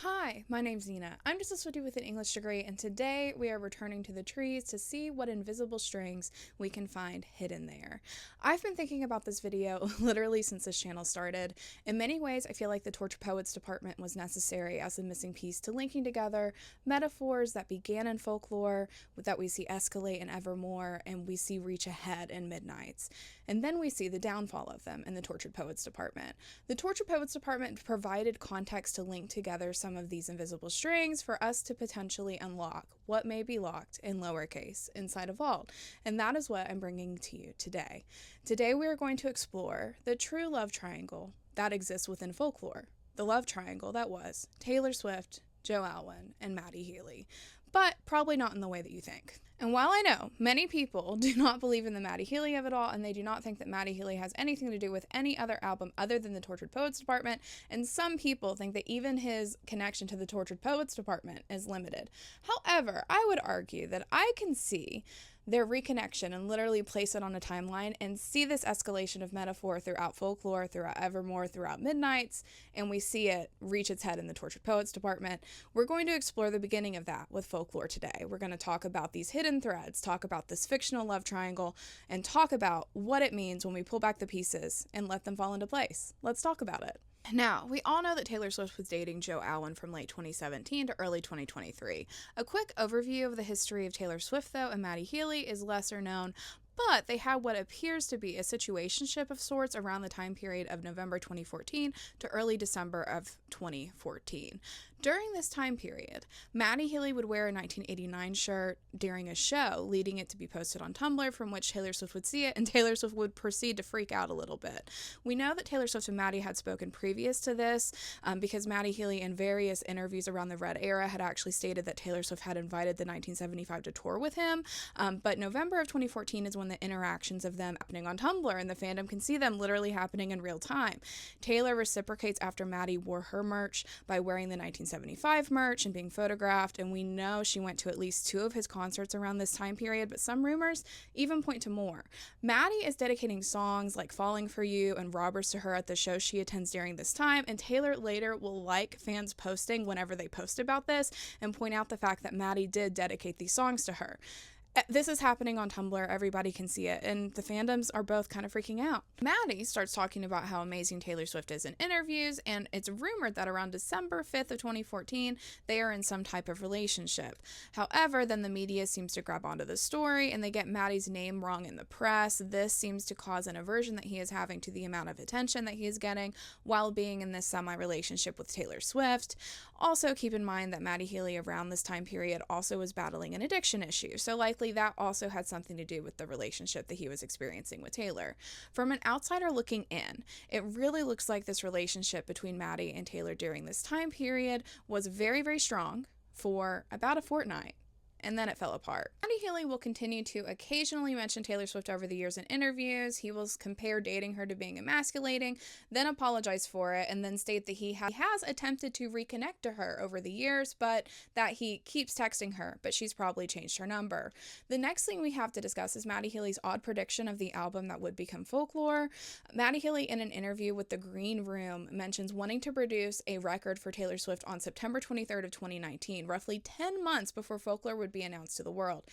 Hi, my name's Nina. I'm just a Swiftie with an English degree, and today we are returning to the trees to see what invisible strings we can find hidden there. I've been thinking about this video literally since this channel started. In many ways, I feel like the Tortured Poets department was necessary as a missing piece to linking together metaphors that began in folklore, that we see escalate in Evermore, and we see reach ahead in Midnights. And then we see the downfall of them in the Tortured Poets department. The Tortured Poets department provided context to link together some of these invisible strings for us to potentially unlock what may be locked in lowercase inside a vault. And that is what I'm bringing to you today. Today we are going to explore the true love triangle that exists within folklore. The love triangle that was Taylor Swift, Joe Alwyn, and Matty Healy. But probably not in the way that you think. And while I know many people do not believe in the Matty Healy of it all, and they do not think that Matty Healy has anything to do with any other album other than the Tortured Poets department, and some people think that even his connection to the Tortured Poets department is limited. However, I would argue that I can see their reconnection and literally place it on a timeline and see this escalation of metaphor throughout folklore, throughout Evermore, throughout Midnights, and we see it reach its head in the Tortured Poets department. We're going to explore the beginning of that with folklore today. We're going to talk about these hidden threads, talk about this fictional love triangle, and talk about what it means when we pull back the pieces and let them fall into place. Let's talk about it. Now, we all know that Taylor Swift was dating Joe Alwyn from late 2017 to early 2023. A quick overview of the history of Taylor Swift, though, and Matty Healy is lesser known, but they had what appears to be a situationship of sorts around the time period of November 2014 to early December of 2014. During this time period, Matty Healy would wear a 1989 shirt during a show, leading it to be posted on Tumblr, from which Taylor Swift would see it, and Taylor Swift would proceed to freak out a little bit. We know that Taylor Swift and Matty had spoken previous to this, because Matty Healy in various interviews around the Red era had actually stated that Taylor Swift had invited the 1975 to tour with him, but November of 2014 is when the interactions of them happening on Tumblr, and the fandom can see them literally happening in real time. Taylor reciprocates after Matty wore her merch by wearing the 1975 merch and being photographed, and we know she went to at least 2 of his concerts around this time period, but some rumors even point to more. Matty is dedicating songs like Falling For You and Robbers to her at the show she attends during this time, and Taylor later will like fans posting whenever they post about this and point out the fact that Matty did dedicate these songs to her. This is happening on Tumblr, everybody can see it, and the fandoms are both kind of freaking out. Matty starts talking about how amazing Taylor Swift is in interviews, and it's rumored that around December 5th of 2014, they are in some type of relationship. However, then the media seems to grab onto the story, and they get Matty's name wrong in the press. This seems to cause an aversion that he is having to the amount of attention that he is getting while being in this semi-relationship with Taylor Swift. Also, keep in mind that Matty Healy around this time period also was battling an addiction issue, so likely that also had something to do with the relationship that he was experiencing with Taylor. From an outsider looking in, it really looks like this relationship between Matty and Taylor during this time period was very, very strong for about a fortnight. And then it fell apart. Matty Healy will continue to occasionally mention Taylor Swift over the years in interviews. He will compare dating her to being emasculating, then apologize for it, and then state that he has attempted to reconnect to her over the years, but that he keeps texting her, but she's probably changed her number. The next thing we have to discuss is Matty Healy's odd prediction of the album that would become Folklore. Matty Healy, in an interview with The Green Room, mentions wanting to produce a record for Taylor Swift on September 23rd of 2019, roughly 10 months before Folklore would be announced to the world.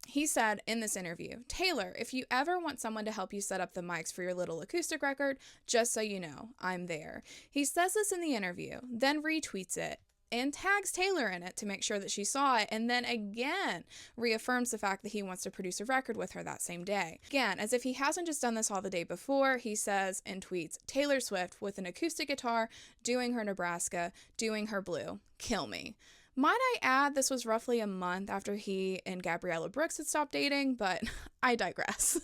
He said in this interview, "Taylor, if you ever want someone to help you set up the mics for your little acoustic record, just so you know, I'm there." He says this in the interview, then retweets it and tags Taylor in it to make sure that she saw it, and then again reaffirms the fact that he wants to produce a record with her that same day. Again, as if he hasn't just done this all the day before, he says and tweets, "Taylor Swift with an acoustic guitar, doing her Nebraska, doing her Blue, kill me." Might I add, this was roughly a month after he and Gabriella Brooks had stopped dating, but I digress.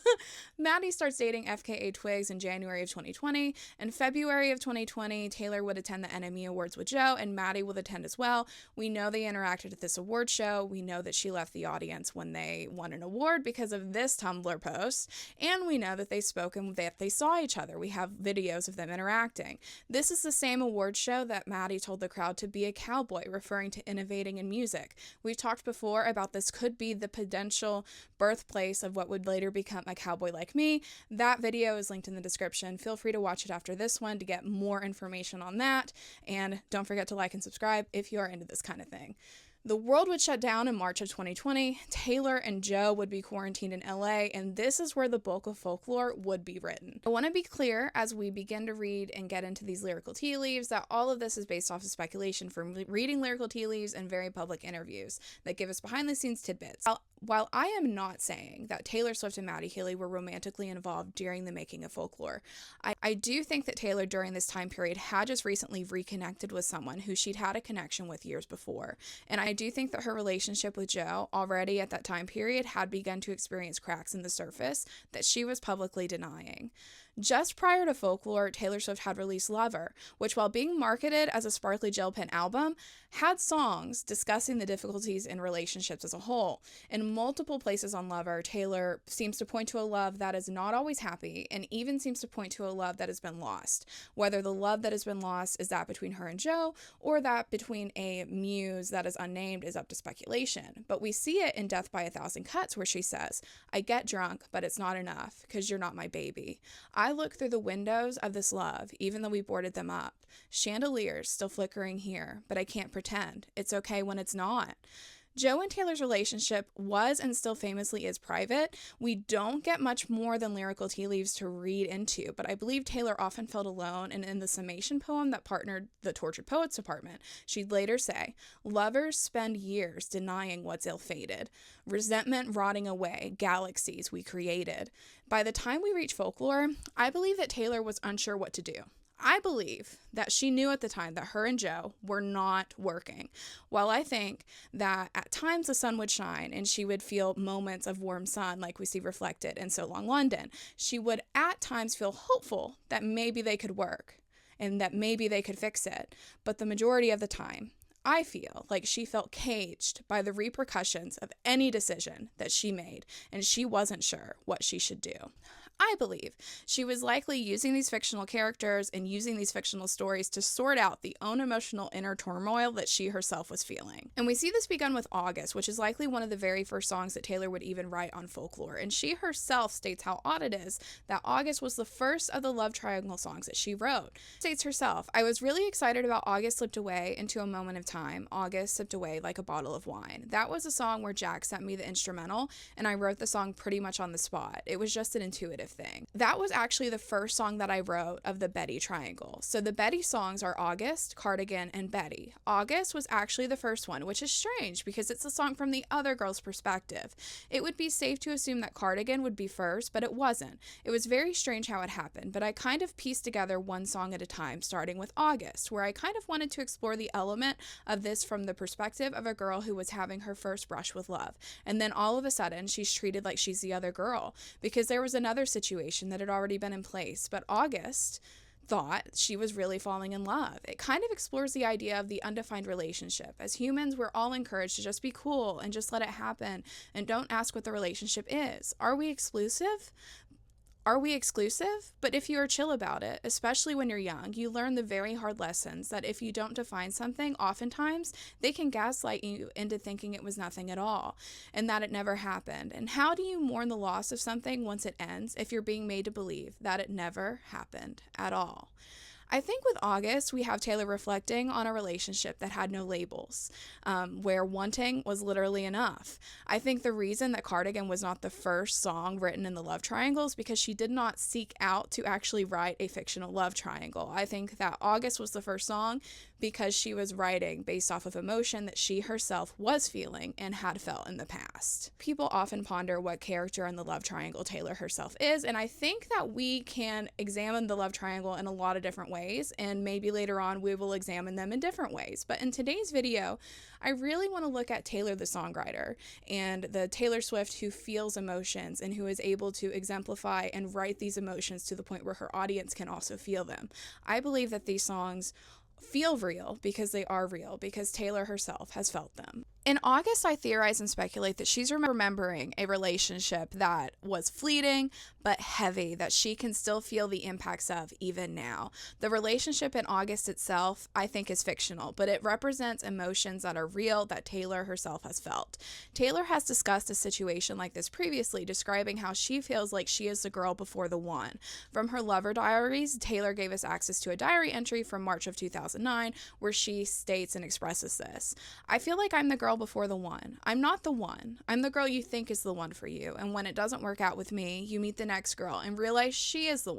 Matty starts dating FKA Twigs in January of 2020. In February of 2020, Taylor would attend the NME Awards with Joe, and Matty will attend as well. We know they interacted at this award show. We know that she left the audience when they won an award because of this Tumblr post, and we know that they spoke and that they saw each other. We have videos of them interacting. This is the same award show that Matty told the crowd to be a cowboy, referring to innovating in music. We've talked before about this could be the potential birthplace of what would later become A Cowboy Like Me. That video is linked in the description. Feel free to watch it after this one to get more information on that. And don't forget to like and subscribe if you are into this kind of thing. The world would shut down in March of 2020. Taylor and Joe would be quarantined in LA, and this is where the bulk of Folklore would be written. I want to be clear as we begin to read and get into these lyrical tea leaves that all of this is based off of speculation from reading lyrical tea leaves and very public interviews that give us behind the scenes tidbits. While I am not saying that Taylor Swift and Matty Healy were romantically involved during the making of Folklore, I do think that Taylor during this time period had just recently reconnected with someone who she'd had a connection with years before. And I do think that her relationship with Joe already at that time period had begun to experience cracks in the surface that she was publicly denying. Just prior to Folklore, Taylor Swift had released Lover, which while being marketed as a sparkly gel pen album, had songs discussing the difficulties in relationships as a whole. In multiple places on Lover, Taylor seems to point to a love that is not always happy and even seems to point to a love that has been lost. Whether the love that has been lost is that between her and Joe or that between a muse that is unnamed is up to speculation. But we see it in Death by a Thousand Cuts where she says, "I get drunk, but it's not enough because you're not my baby. I look through the windows of this love, even though we boarded them up. Chandeliers still flickering here, but I can't pretend. It's okay when it's not." Joe and Taylor's relationship was and still famously is private. We don't get much more than lyrical tea leaves to read into, but I believe Taylor often felt alone, and in the summation poem that partnered the Tortured Poets Department, she'd later say, "Lovers spend years denying what's ill-fated, resentment rotting away, galaxies we created." By the time we reach Folklore, I believe that Taylor was unsure what to do. I believe that she knew at the time that her and Joe were not working. While I think that at times the sun would shine and she would feel moments of warm sun like we see reflected in So Long London, she would at times feel hopeful that maybe they could work and that maybe they could fix it. But the majority of the time, I feel like she felt caged by the repercussions of any decision that she made, and she wasn't sure what she should do. I believe she was likely using these fictional characters and using these fictional stories to sort out the own emotional inner turmoil that she herself was feeling. And we see this begun with August, which is likely one of the very first songs that Taylor would even write on Folklore. And she herself states how odd it is that August was the first of the love triangle songs that she wrote. She states herself, "I was really excited about August slipped away into a moment of time. August slipped away like a bottle of wine." That was a song where Jack sent me the instrumental, and I wrote the song pretty much on the spot. It was just an intuitive thing. That was actually the first song that I wrote of the Betty triangle. So the Betty songs are August, Cardigan, and Betty. August was actually the first one, which is strange because it's a song from the other girl's perspective. It would be safe to assume that Cardigan would be first, but it wasn't. It was very strange how it happened, but I kind of pieced together one song at a time, starting with August, where I kind of wanted to explore the element of this from the perspective of a girl who was having her first brush with love. And then all of a sudden, she's treated like she's the other girl because there was another situation that had already been in place, but August thought she was really falling in love. It kind of explores the idea of the undefined relationship. As humans, we're all encouraged to just be cool and just let it happen and don't ask what the relationship is. Are we exclusive? Are we exclusive? But if you are chill about it, especially when you're young, you learn the very hard lessons that if you don't define something, oftentimes they can gaslight you into thinking it was nothing at all and that it never happened. And how do you mourn the loss of something once it ends if you're being made to believe that it never happened at all? I think with August, we have Taylor reflecting on a relationship that had no labels, where wanting was literally enough. I think the reason that Cardigan was not the first song written in the love triangle is because she did not seek out to actually write a fictional love triangle. I think that August was the first song because she was writing based off of emotion that she herself was feeling and had felt in the past. People often ponder what character in the love triangle Taylor herself is, and I think that we can examine the love triangle in a lot of different ways, and maybe later on we will examine them in different ways. But in today's video, I really want to look at Taylor the songwriter and the Taylor Swift who feels emotions and who is able to exemplify and write these emotions to the point where her audience can also feel them. I believe that these songs feel real because they are real, because Taylor herself has felt them. In August, I theorize and speculate that she's remembering a relationship that was fleeting but heavy, that she can still feel the impacts of even now. The relationship in August itself, I think, is fictional, but it represents emotions that are real that Taylor herself has felt. Taylor has discussed a situation like this previously, describing how she feels like she is the girl before the one. From her lover diaries, Taylor gave us access to a diary entry from March of 2009 where she states and expresses this. I feel like I'm the girl before the one. I'm not the one. I'm the girl you think is the one for you. And when it doesn't work out with me, you meet the next girl and realize she is the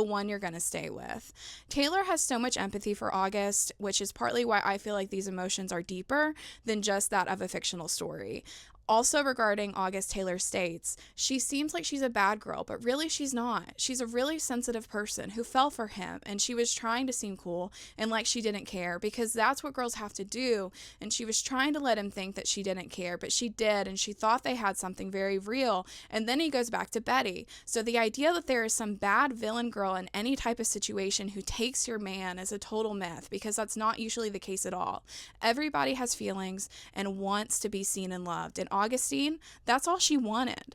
one you're going to stay with. Taylor has so much empathy for August, which is partly why I feel like these emotions are deeper than just that of a fictional story. Also regarding August, Taylor states, she seems like she's a bad girl, but really she's not. She's a really sensitive person who fell for him, and she was trying to seem cool and like she didn't care, because that's what girls have to do, and she was trying to let him think that she didn't care, but she did, and she thought they had something very real, and then he goes back to Betty. So the idea that there is some bad villain girl in any type of situation who takes your man is a total myth, because that's not usually the case at all. Everybody has feelings and wants to be seen and loved, and Augustine, that's all she wanted.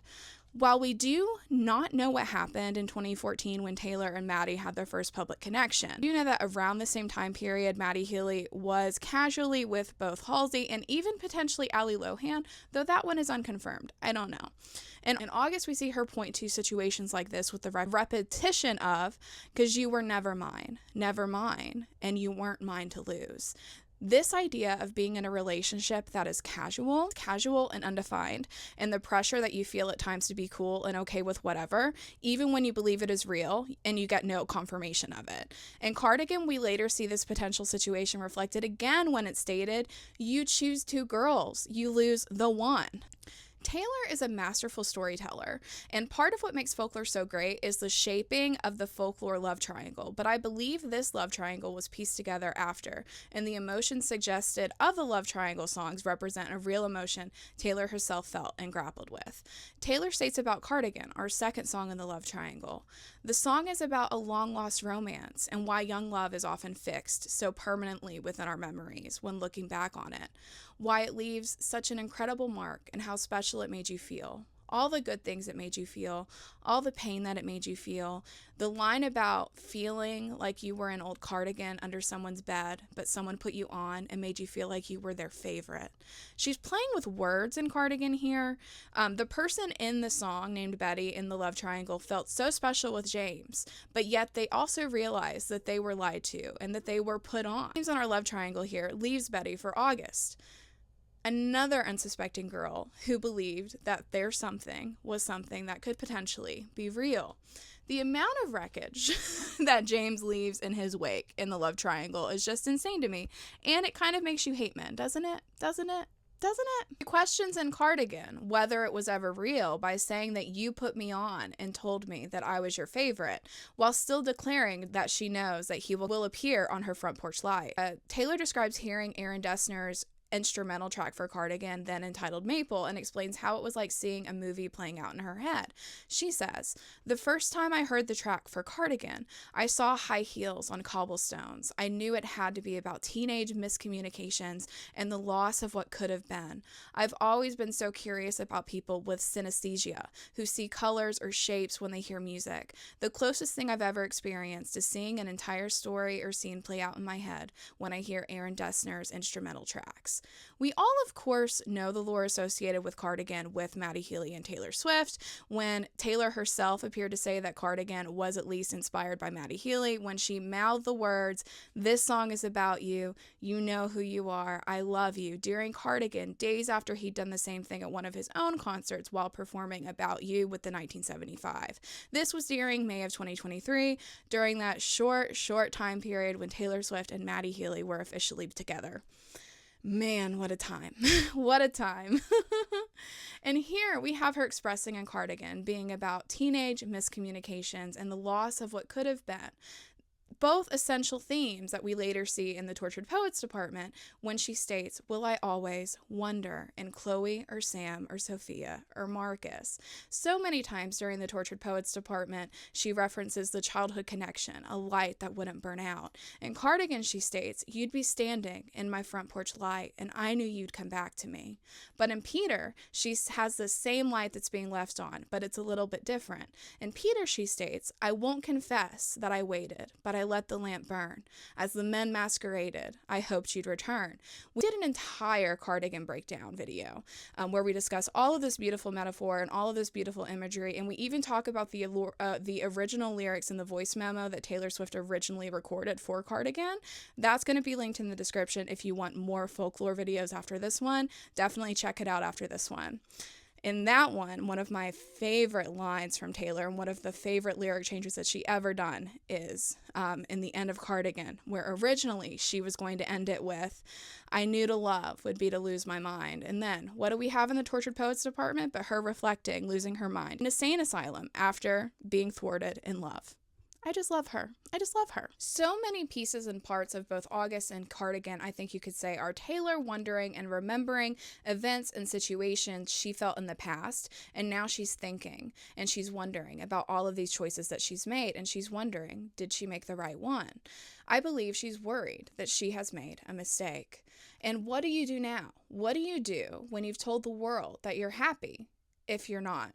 While we do not know what happened in 2014 when Taylor and Matty had their first public connection, you know that around the same time period, Matty Healy was casually with both Halsey and even potentially Ali Lohan, though that one is unconfirmed. I don't know. And in August, we see her point to situations like this with the repetition of, because you were never mine, and you weren't mine to lose. This idea of being in a relationship that is casual and undefined, and the pressure that you feel at times to be cool and okay with whatever, even when you believe it is real and you get no confirmation of it. In Cardigan, we later see this potential situation reflected again when it's stated, you choose two girls, you lose the one. Taylor is a masterful storyteller, and part of what makes Folklore so great is the shaping of the Folklore love triangle, but I believe this love triangle was pieced together after, and the emotions suggested of the love triangle songs represent a real emotion Taylor herself felt and grappled with. Taylor states about Cardigan, our second song in the love triangle. The song is about a long-lost romance and why young love is often fixed so permanently within our memories when looking back on it, why it leaves such an incredible mark and how special it made you feel. All the good things it made you feel, all the pain that it made you feel, the line about feeling like you were an old cardigan under someone's bed, but someone put you on and made you feel like you were their favorite. She's playing with words in Cardigan here. The person in the song named Betty in the love triangle felt so special with James, but yet they also realized that they were lied to and that they were put on. James in our love triangle here leaves Betty for August, another unsuspecting girl who believed that their something was something that could potentially be real. The amount of wreckage that James leaves in his wake in the love triangle is just insane to me, and it kind of makes you hate men, doesn't it? He questions in Cardigan whether it was ever real by saying that you put me on and told me that I was your favorite, while still declaring that she knows that he will appear on her front porch light. Taylor describes hearing Aaron Dessner's instrumental track for Cardigan, then entitled Maple, and explains how it was like seeing a movie playing out in her head. She says, "The first time I heard the track for Cardigan, I saw high heels on cobblestones. I knew it had to be about teenage miscommunications and the loss of what could have been. I've always been so curious about people with synesthesia, who see colors or shapes when they hear music. The closest thing I've ever experienced is seeing an entire story or scene play out in my head when I hear Aaron Dessner's instrumental tracks." We all, of course, know the lore associated with Cardigan with Matty Healy and Taylor Swift, when Taylor herself appeared to say that Cardigan was at least inspired by Matty Healy when she mouthed the words, "This song is about you, you know who you are, I love you," during Cardigan, days after he'd done the same thing at one of his own concerts while performing About You with the 1975. This was during May of 2023, during that short time period when Taylor Swift and Matty Healy were officially together. Man, what a time. What a time. And here we have her expressing in Cardigan being about teenage miscommunications and the loss of what could have been. both essential themes that we later see in the Tortured Poets department when she states, "Will I always wonder in Chloe or Sam or Sophia or Marcus?" So many times during the Tortured Poets department, she references the childhood connection, a light that wouldn't burn out. In Cardigan, she states, "You'd be standing in my front porch light, and I knew you'd come back to me." But in Peter, she has the same light that's being left on, but it's a little bit different. In Peter, she states, "I won't confess that I waited, but I let the lamp burn. As the men masqueraded, I hoped you'd return." We did an entire Cardigan breakdown video where we discuss all of this beautiful metaphor and all of this beautiful imagery, and we even talk about the original lyrics in the voice memo that Taylor Swift originally recorded for Cardigan. That's going to be linked in the description if you want more folklore videos after this one. Definitely check it out after this one. In that one of my favorite lines from Taylor and one of the favorite lyric changes that she ever done is in the end of Cardigan, where originally she was going to end it with, "I knew to love would be to lose my mind." And then what do we have in the Tortured Poets department but her reflecting, losing her mind in a insane asylum after being thwarted in love. I just love her. I just love her. So many pieces and parts of both August and Cardigan, I think you could say, are Taylor wondering and remembering events and situations she felt in the past, and now she's thinking and she's wondering about all of these choices that she's made, and she's wondering, did she make the right one? I believe she's worried that she has made a mistake. And what do you do now? What do you do when you've told the world that you're happy if you're not?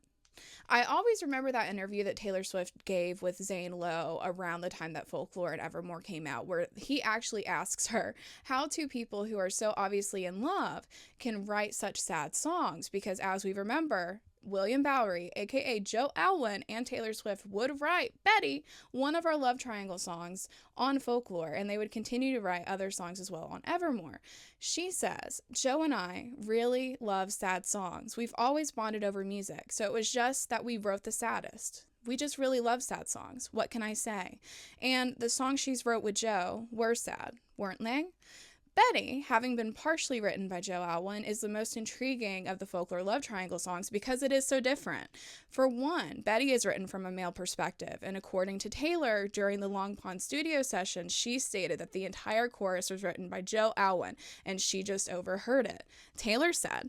I always remember that interview that Taylor Swift gave with Zane Lowe around the time that Folklore and Evermore came out, where he actually asks her how two people who are so obviously in love can write such sad songs, because as we remember, William Bowery, aka Joe Alwyn, and Taylor Swift would write Betty, one of our love triangle songs, on Folklore, and they would continue to write other songs as well on Evermore. She says, "Joe and I really love sad songs. We've always bonded over music, so it was just that we wrote the saddest. We just really love sad songs. What can I say?" And the songs she's wrote with Joe were sad, weren't they? Betty, having been partially written by Joe Alwyn, is the most intriguing of the Folklore love triangle songs because it is so different. For one, Betty is written from a male perspective, and according to Taylor, during the Long Pond studio session, she stated that the entire chorus was written by Joe Alwyn, and she just overheard it. Taylor said,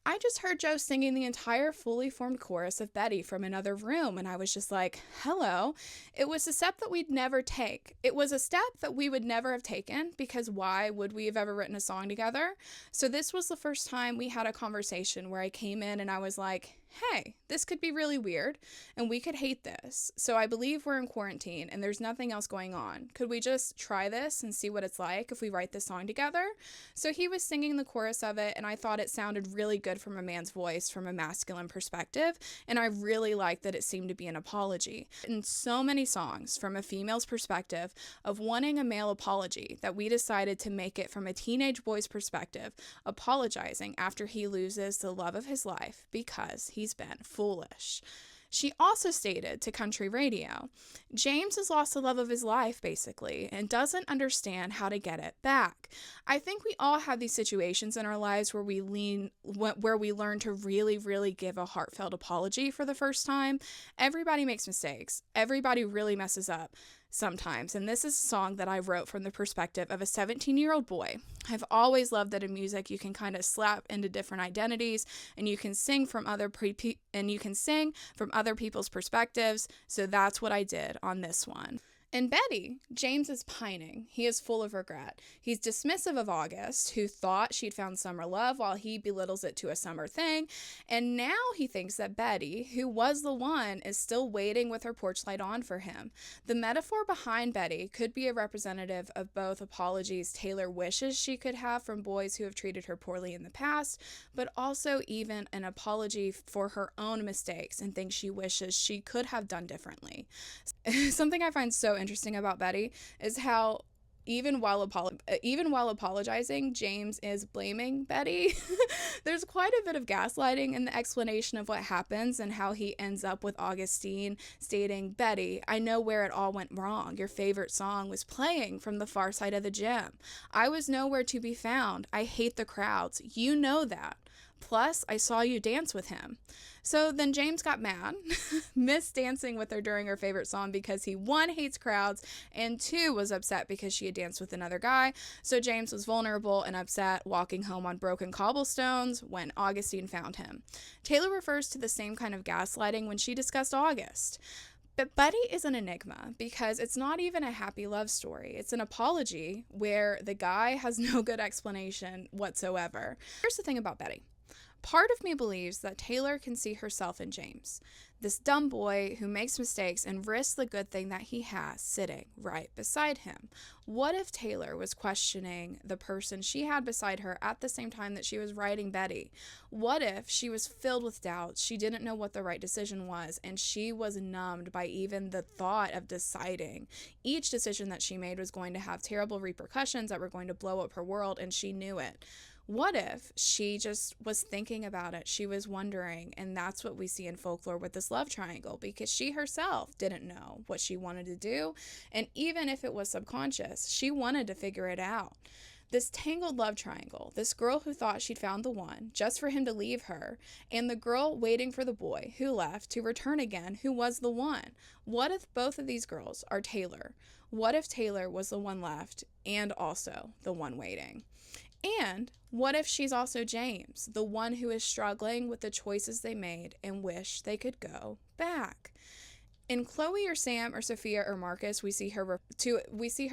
"I just heard Joe singing the entire fully formed chorus of Betty from another room, and I was just like, hello. It was a step that we'd never take. It was a step that we would never have taken, because why would we have ever written a song together? So this was the first time we had a conversation where I came in and I was like, hey, this could be really weird, and we could hate this. So I believe we're in quarantine, and there's nothing else going on. Could we just try this and see what it's like if we write this song together?" So he was singing the chorus of it, and I thought it sounded really good from a man's voice, from a masculine perspective, and I really liked that it seemed to be an apology. In so many songs, from a female's perspective, of wanting a male apology, that we decided to make it from a teenage boy's perspective, apologizing after he loses the love of his life because he's been foolish. She also stated to country radio, "James has lost the love of his life, basically, and doesn't understand how to get it back." I think we all have these situations in our lives where we learn to really, really give a heartfelt apology for the first time. Everybody makes mistakes. Everybody really messes up sometimes, and this is a song that I wrote from the perspective of a 17-year-old boy. I've always loved that in music you can kind of slap into different identities, and you can sing from other people's perspectives, so that's what I did on this one. In Betty, James is pining. He is full of regret. He's dismissive of August, who thought she'd found summer love, while he belittles it to a summer thing. And now he thinks that Betty, who was the one, is still waiting with her porch light on for him. The metaphor behind Betty could be a representative of both apologies Taylor wishes she could have from boys who have treated her poorly in the past, but also even an apology for her own mistakes and things she wishes she could have done differently. Something I find so interesting about Betty is how even while apologizing, James is blaming Betty. There's quite a bit of gaslighting in the explanation of what happens and how he ends up with Augustine stating, "Betty, I know where it all went wrong. Your favorite song was playing from the far side of the gym. I was nowhere to be found. I hate the crowds. You know that. Plus, I saw you dance with him. So then James got mad, missed dancing with her during her favorite song because he, 1, hates crowds, and 2, was upset because she had danced with another guy. So James was vulnerable and upset, walking home on broken cobblestones when Augustine found him. Taylor refers to the same kind of gaslighting when she discussed August. But Betty is an enigma because it's not even a happy love story. It's an apology where the guy has no good explanation whatsoever. Here's the thing about Betty. Part of me believes that Taylor can see herself in James, this dumb boy who makes mistakes and risks the good thing that he has sitting right beside him. What if Taylor was questioning the person she had beside her at the same time that she was writing Betty? What if she was filled with doubts, she didn't know what the right decision was, and she was numbed by even the thought of deciding each decision that she made was going to have terrible repercussions that were going to blow up her world, and she knew it? What if she just was thinking about it? She was wondering, and that's what we see in Folklore with this love triangle, because she herself didn't know what she wanted to do, and even if it was subconscious, she wanted to figure it out. This tangled love triangle, this girl who thought she'd found the one just for him to leave her, and the girl waiting for the boy who left to return again, who was the one. What if both of these girls are Taylor? What if Taylor was the one left and also the one waiting? And what if she's also James, the one who is struggling with the choices they made and wish they could go back? In Chloe or Sam or Sophia or Marcus, we see her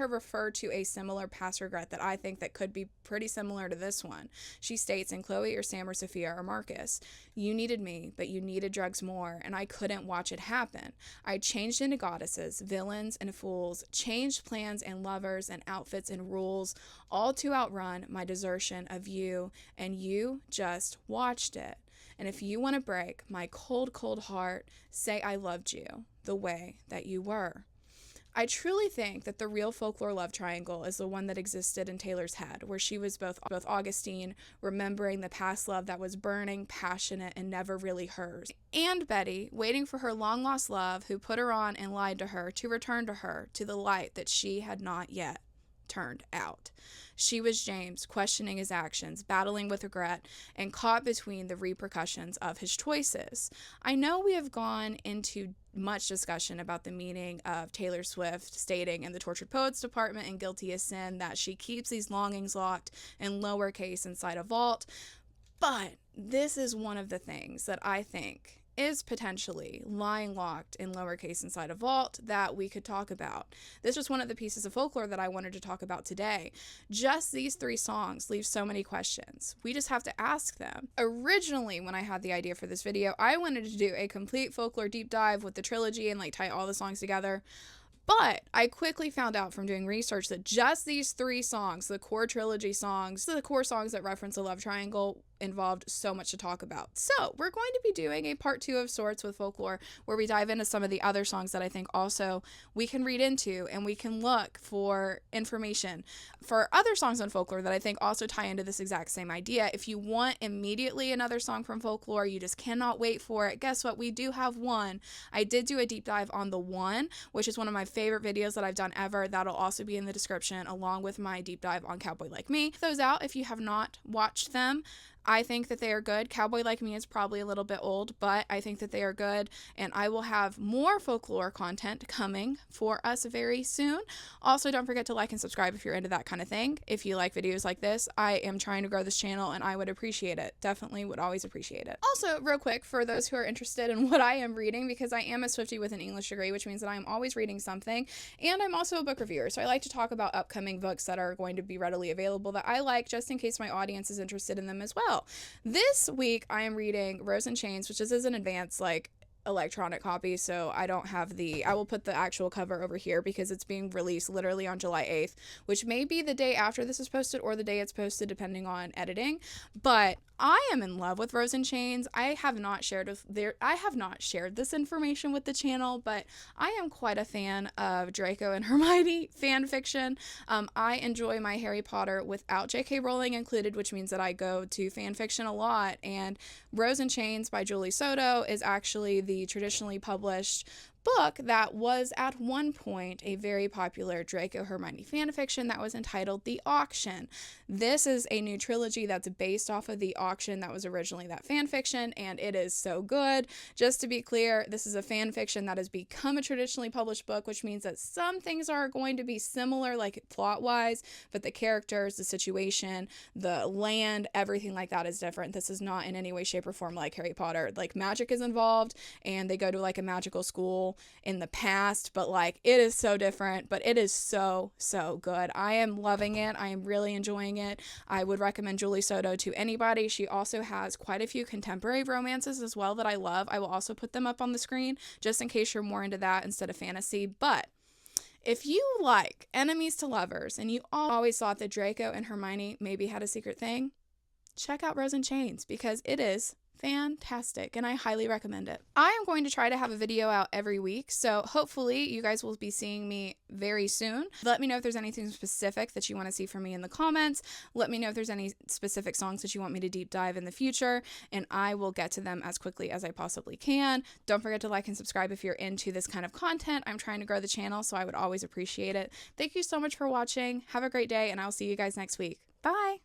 refer to a similar past regret that I think that could be pretty similar to this one. She states in Chloe or Sam or Sophia or Marcus, "You needed me, but you needed drugs more, and I couldn't watch it happen. I changed into goddesses, villains, and fools, changed plans and lovers and outfits and rules, all to outrun my desertion of you, and you just watched it. And if you want to break my cold, cold heart, say I loved you the way that you were." I truly think that the real Folklore love triangle is the one that existed in Taylor's head, where she was both Augustine, remembering the past love that was burning, passionate, and never really hers, and Betty, waiting for her long-lost love who put her on and lied to her to return to her, to the light that she had not yet turned out. She was James, questioning his actions, battling with regret, and caught between the repercussions of his choices. I know we have gone into much discussion about the meaning of Taylor Swift stating in the Tortured Poets Department in Guilty as Sin that she keeps these longings locked in lowercase inside a vault, but this is one of the things that I think is potentially lying locked in lowercase inside a vault that we could talk about. This was one of the pieces of Folklore that I wanted to talk about today. Just these 3 songs leave so many questions. We just have to ask them. Originally, when I had the idea for this video, I wanted to do a complete Folklore deep dive with the trilogy and tie all the songs together. But I quickly found out from doing research that just these 3 songs, the core trilogy songs, the core songs that reference the love triangle, involved so much to talk about. So we're going to be doing a part 2 of sorts with Folklore, where we dive into some of the other songs that I think also we can read into, and we can look for information for other songs on Folklore that I think also tie into this exact same idea. If you want immediately another song from Folklore, you just cannot wait for it, guess what? We do have one. I did do a deep dive on the one, which is one of my favorite videos that I've done ever. That'll also be in the description, along with my deep dive on Cowboy Like Me. Check those out if you have not watched them. I think that they are good. Cowboy Like Me is probably a little bit old, but I think that they are good, and I will have more Folklore content coming for us very soon. Also, don't forget to like and subscribe if you're into that kind of thing. If you like videos like this, I am trying to grow this channel, and I would appreciate it. Definitely would always appreciate it. Also, real quick, for those who are interested in what I am reading, because I am a Swiftie with an English degree, which means that I am always reading something, and I'm also a book reviewer, so I like to talk about upcoming books that are going to be readily available that I like, just in case my audience is interested in them as well. This week I am reading Rose and Chains, which is an advanced electronic copy, so I don't have I will put the actual cover over here because it's being released literally on July 8th, which may be the day after this is posted or the day it's posted depending on editing. But I am in love with Rose and Chains. I have not shared this information with the channel, but I am quite a fan of Draco and Hermione fan fiction. I enjoy my Harry Potter without J.K. Rowling included, which means that I go to fan fiction a lot, and Rose and Chains by Julie Soto is actually the traditionally published book that was at one point a very popular Draco Hermione fanfiction that was entitled The Auction. This is a new trilogy that's based off of The Auction that was originally that fanfiction, and it is so good. Just to be clear, this is a fanfiction that has become a traditionally published book, which means that some things are going to be similar, like plot-wise, but the characters, the situation, the land, everything like that is different. This is not in any way, shape, or form like Harry Potter. Like, magic is involved, and they go to like a magical school in the past, but like it is so different, but it is so good. I am loving it. I am really enjoying it. I would recommend Julie Soto to anybody. She also has quite a few contemporary romances as well that I love. I will also put them up on the screen just in case you're more into that instead of fantasy. But if you like enemies to lovers and you always thought that Draco and Hermione maybe had a secret thing, check out Rose in Chains, because it is fantastic and I highly recommend it. I am going to try to have a video out every week, so hopefully you guys will be seeing me very soon. Let me know if there's anything specific that you want to see from me in the comments. Let me know if there's any specific songs that you want me to deep dive in the future, and I will get to them as quickly as I possibly can. Don't forget to like and subscribe if you're into this kind of content. I'm trying to grow the channel, so I would always appreciate it. Thank you so much for watching. Have a great day, and I'll see you guys next week. Bye!